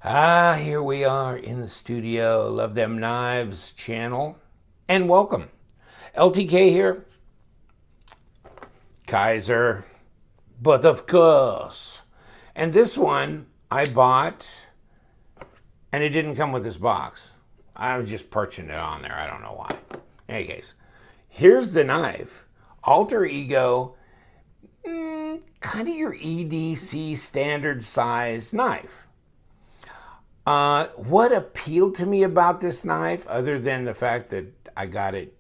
Here we are in the studio, Love Them Knives channel, and welcome. LTK here, Kizer, but of course. And this one I bought, and it didn't come with this box. I was just perching it on there, I don't know why. In any case, here's the knife, Alter Ego, kind of your EDC standard size knife. What appealed to me about this knife, other than the fact that I got it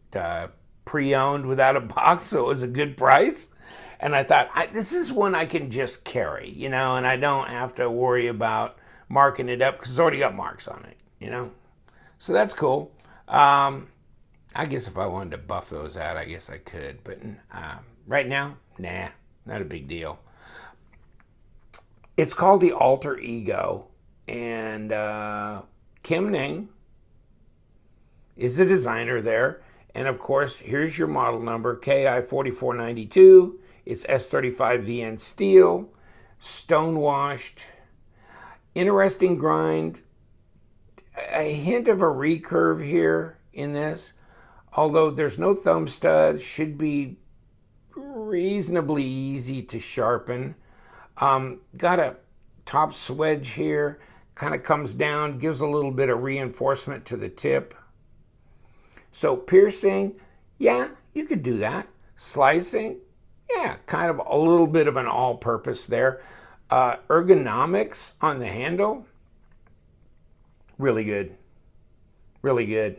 pre-owned without a box, so it was a good price, and I thought, this is one I can just carry, you know, and I don't have to worry about marking it up because it's already got marks on it, you know, so that's cool. I guess if I wanted to buff those out, I guess I could, but right now, nah, not a big deal. It's called the Alter Ego. And Kim Ning is the designer there. And of course, here's your model number, Ki4492. It's S35VN steel, stone washed. Interesting grind. A hint of a recurve here in this. Although there's no thumb stud, should be reasonably easy to sharpen. Got a top swedge here. Kind of comes down, gives a little bit of reinforcement to the tip. So piercing, yeah, you could do that. Slicing, yeah, kind of a little bit of an all-purpose there. Ergonomics on the handle, really good, really good.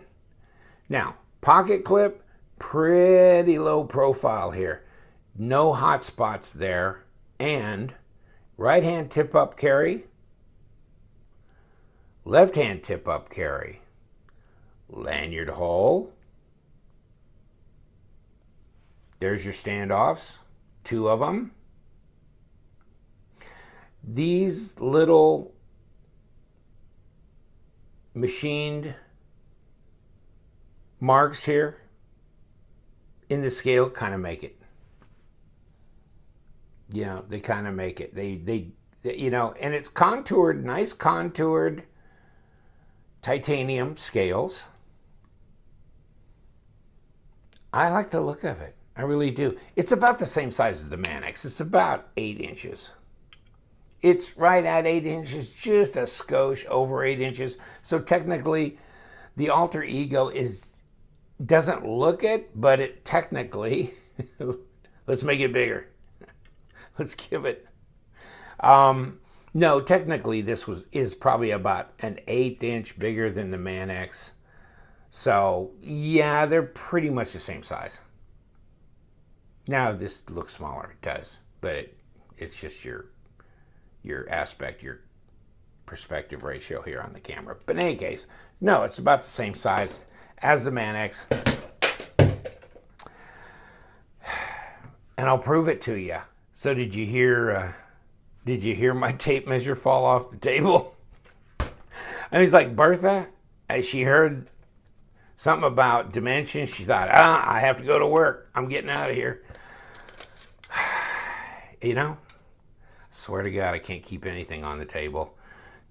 Now, pocket clip, pretty low profile here. No hot spots there. And right hand tip up carry, left hand tip up carry, lanyard hole. There's your standoffs, 2 of them. These little machined marks here in the scale kind of make it. You know, they kind of make it. They you know, and it's contoured, nice contoured titanium scales. I like the look of it. I really do. It's about the same size as the Manix. It's about 8 inches. It's right at 8 inches, just a skosh over 8 inches. So technically, the Alter Ego doesn't look it, but it technically, let's make it bigger. Let's give it. No, technically this is probably about an 1/8 inch bigger than the Manix. So yeah, they're pretty much the same size. Now this looks smaller, it does, but it's just your aspect, your perspective ratio here on the camera. But in any case, no, it's about the same size as the Manix. And I'll prove it to you. So did you hear my tape measure fall off the table? And he's like, Bertha, as she heard something about dimensions, she thought, I have to go to work. I'm getting out of here. You know, I swear to God, I can't keep anything on the table.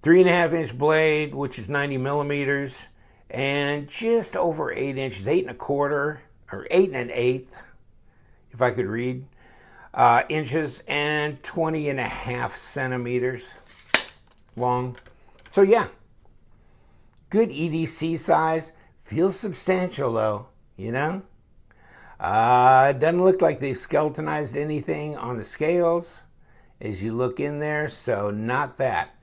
3.5 inch blade, which is 90 millimeters, and just over 8 inches, 8 1/4, or 8 1/8, if I could read. Inches, and 20.5 centimeters long. So yeah, good EDC size. Feels substantial though, you know. It doesn't look like they've skeletonized anything on the scales as you look in there, so not that.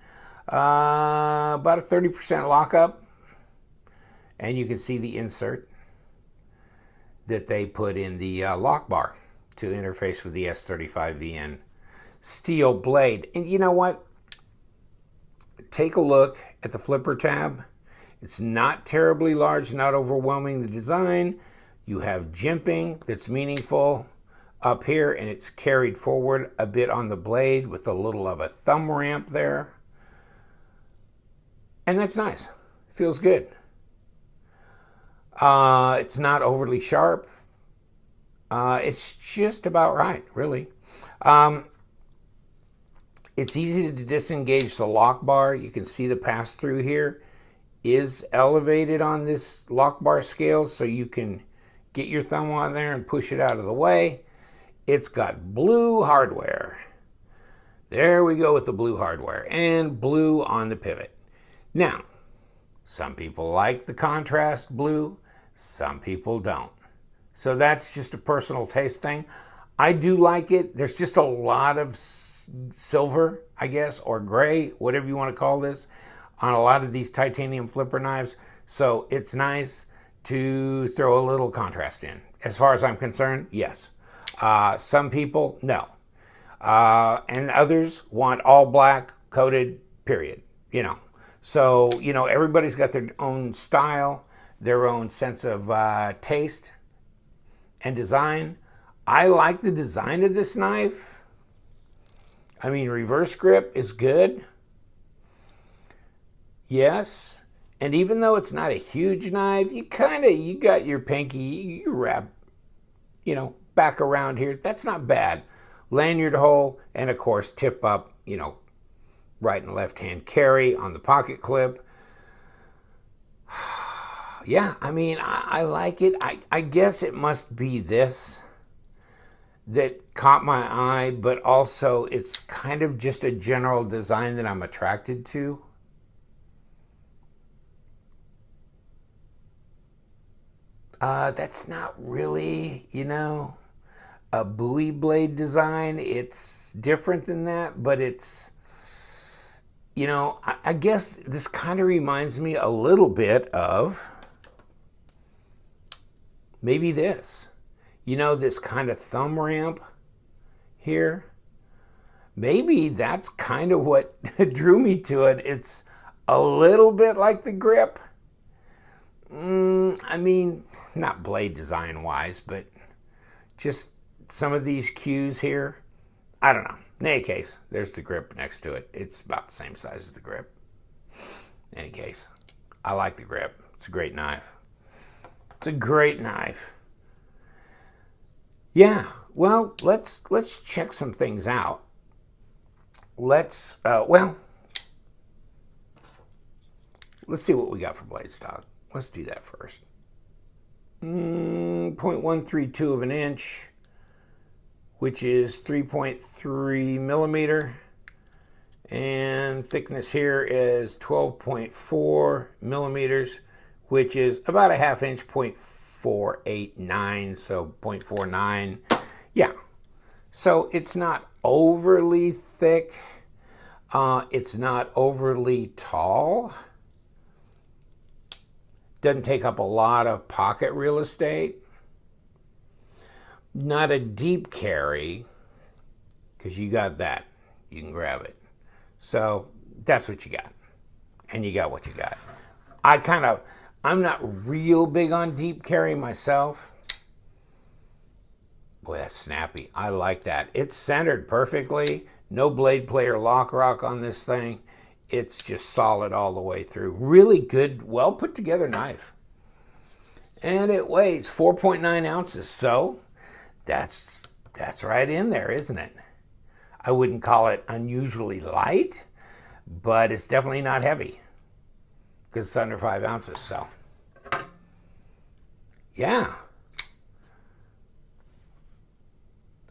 About a 30% lockup, and you can see the insert that they put in the lock bar to interface with the S35VN steel blade. And you know what? Take a look at the flipper tab. It's not terribly large, not overwhelming the design. You have jimping that's meaningful up here, and it's carried forward a bit on the blade with a little of a thumb ramp there. And that's nice. Feels good. It's not overly sharp. It's just about right, really. It's easy to disengage the lock bar. You can see the pass through here is elevated on this lock bar scale, so you can get your thumb on there and push it out of the way. It's got blue hardware. There we go with the blue hardware, and blue on the pivot. Now, some people like the contrast blue, some people don't. So that's just a personal taste thing. I do like it. There's just a lot of silver, I guess, or gray, whatever you want to call this, on a lot of these titanium flipper knives. So it's nice to throw a little contrast in. As far as I'm concerned, yes. Some people, no. And others want all black coated, period, you know. So, you know, everybody's got their own style, their own sense of taste and design. I like the design of this knife. I mean, reverse grip is good. Yes. And even though it's not a huge knife, you got your pinky, you wrap, you know, back around here. That's not bad. Lanyard hole, and of course, tip up, you know, right and left hand carry on the pocket clip. Yeah, I mean, I like it. I guess it must be this that caught my eye, but also it's kind of just a general design that I'm attracted to. That's not really, you know, a Bowie blade design. It's different than that, but it's, you know, I guess this kind of reminds me a little bit of maybe this. You know, this kind of thumb ramp here. Maybe that's kind of what drew me to it. It's a little bit like the grip. I mean, not blade design wise, but just some of these cues here. I don't know. In any case, there's the grip next to it. It's about the same size as the grip. In any case, I like the grip. It's a great knife. It's a great knife. Yeah, well, let's check some things out. Let's see what we got for blade stock. Let's do that first. 0.132 of an inch, which is 3.3 millimeter. And thickness here is 12.4 millimeters, which is about a half inch, 0.489, so 0.49. Yeah, so it's not overly thick. It's not overly tall. Doesn't take up a lot of pocket real estate. Not a deep carry, because you got that. You can grab it. So that's what you got. And you got what you got. I'm not real big on deep carry myself. Boy, that's snappy. I like that. It's centered perfectly. No blade play or lock rock on this thing. It's just solid all the way through. Really good, well put together knife. And it weighs 4.9 ounces. So that's right in there, isn't it? I wouldn't call it unusually light, but it's definitely not heavy because it's under 5 ounces. So yeah,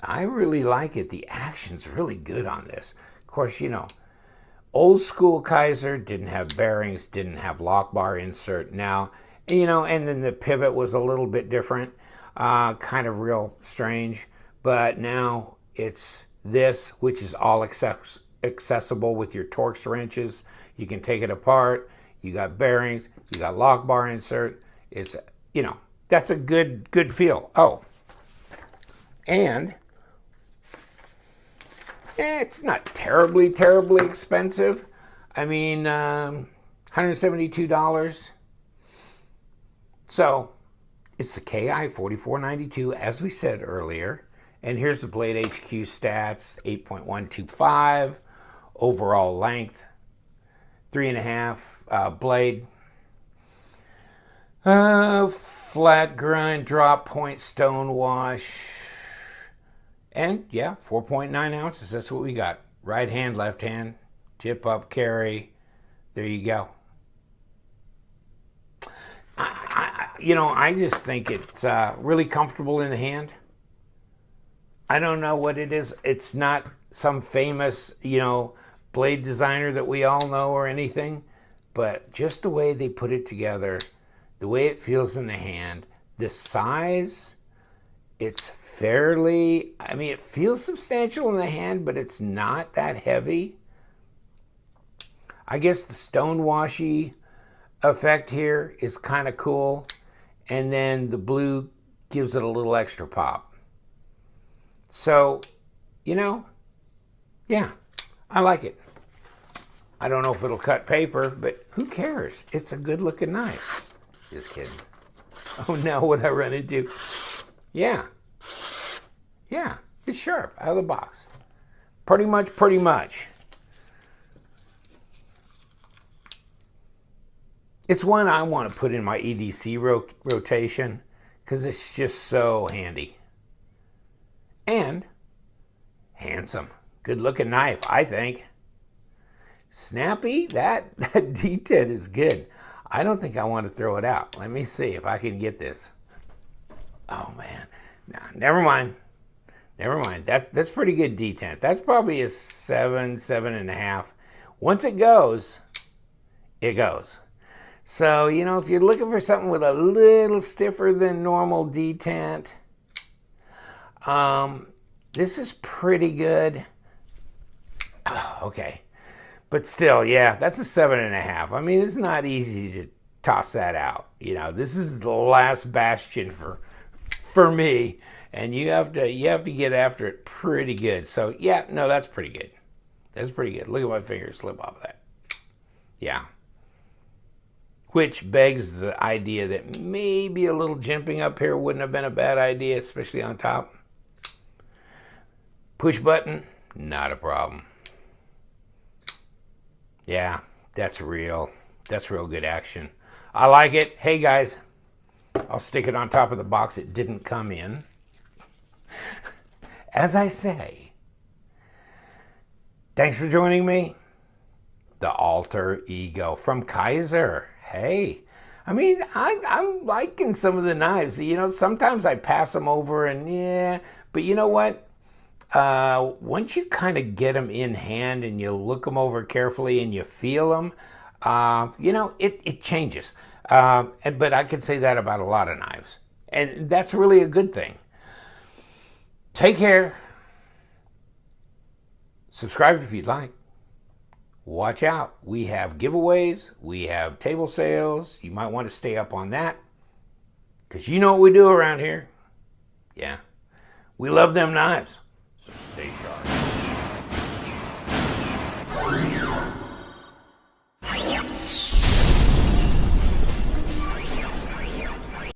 I really like it. The action's really good on this. Of course, you know, old school Kizer didn't have bearings, didn't have lock bar insert. Now, you know, and then the pivot was a little bit different, kind of real strange. But now it's this, which is all accessible with your Torx wrenches. You can take it apart. You got bearings. You got lock bar insert. It's, you know, that's a good feel. Oh, and it's not terribly expensive. I mean, $172. So it's the Ki4492, as we said earlier. And here's the Blade HQ stats: 8.125 overall length, 3.5 blade, flat grind, drop point, stone wash. And yeah, 4.9 ounces. That's what we got. Right hand, left hand, tip up, carry. There you go. I just think it's really comfortable in the hand. I don't know what it is. It's not some famous, blade designer that we all know or anything, but just the way they put it together, the way it feels in the hand, the size, it's fairly, it feels substantial in the hand, but it's not that heavy. I guess the stonewashy effect here is kind of cool, and then the blue gives it a little extra pop. So, yeah, I like it. I don't know if it'll cut paper, but who cares? It's a good looking knife. Just kidding. Oh, now what I run into. Yeah, it's sharp out of the box. Pretty much. It's one I want to put in my EDC rotation because it's just so handy. And handsome. Good looking knife, I think. Snappy, that detent is good. I don't think I want to throw it out. Let me see if I can get this. Oh man, nah, never mind. That's pretty good detent. That's probably a 7.5. Once it goes, it goes. So, if you're looking for something with a little stiffer than normal detent, this is pretty good. Oh, okay. But still, yeah, that's a 7.5. It's not easy to toss that out. This is the last bastion for me, and you have to get after it pretty good. So yeah, no, that's pretty good. That's pretty good. Look at my finger slip off of that. Yeah. Which begs the idea that maybe a little jimping up here wouldn't have been a bad idea, especially on top. Push button, not a problem. Yeah, that's real good action. I like it. Hey guys, I'll stick it on top of the box it didn't come in. As I say, thanks for joining me. The Alter Ego from Kizer. Hey, I'm liking some of the knives. Sometimes I pass them over and yeah, but you know what? Once you kind of get them in hand and you look them over carefully and you feel them, it changes. But I could say that about a lot of knives. And that's really a good thing. Take care. Subscribe if you'd like. Watch out. We have giveaways. We have table sales. You might want to stay up on that. Because you know what we do around here. Yeah. We love them knives. So stay sharp.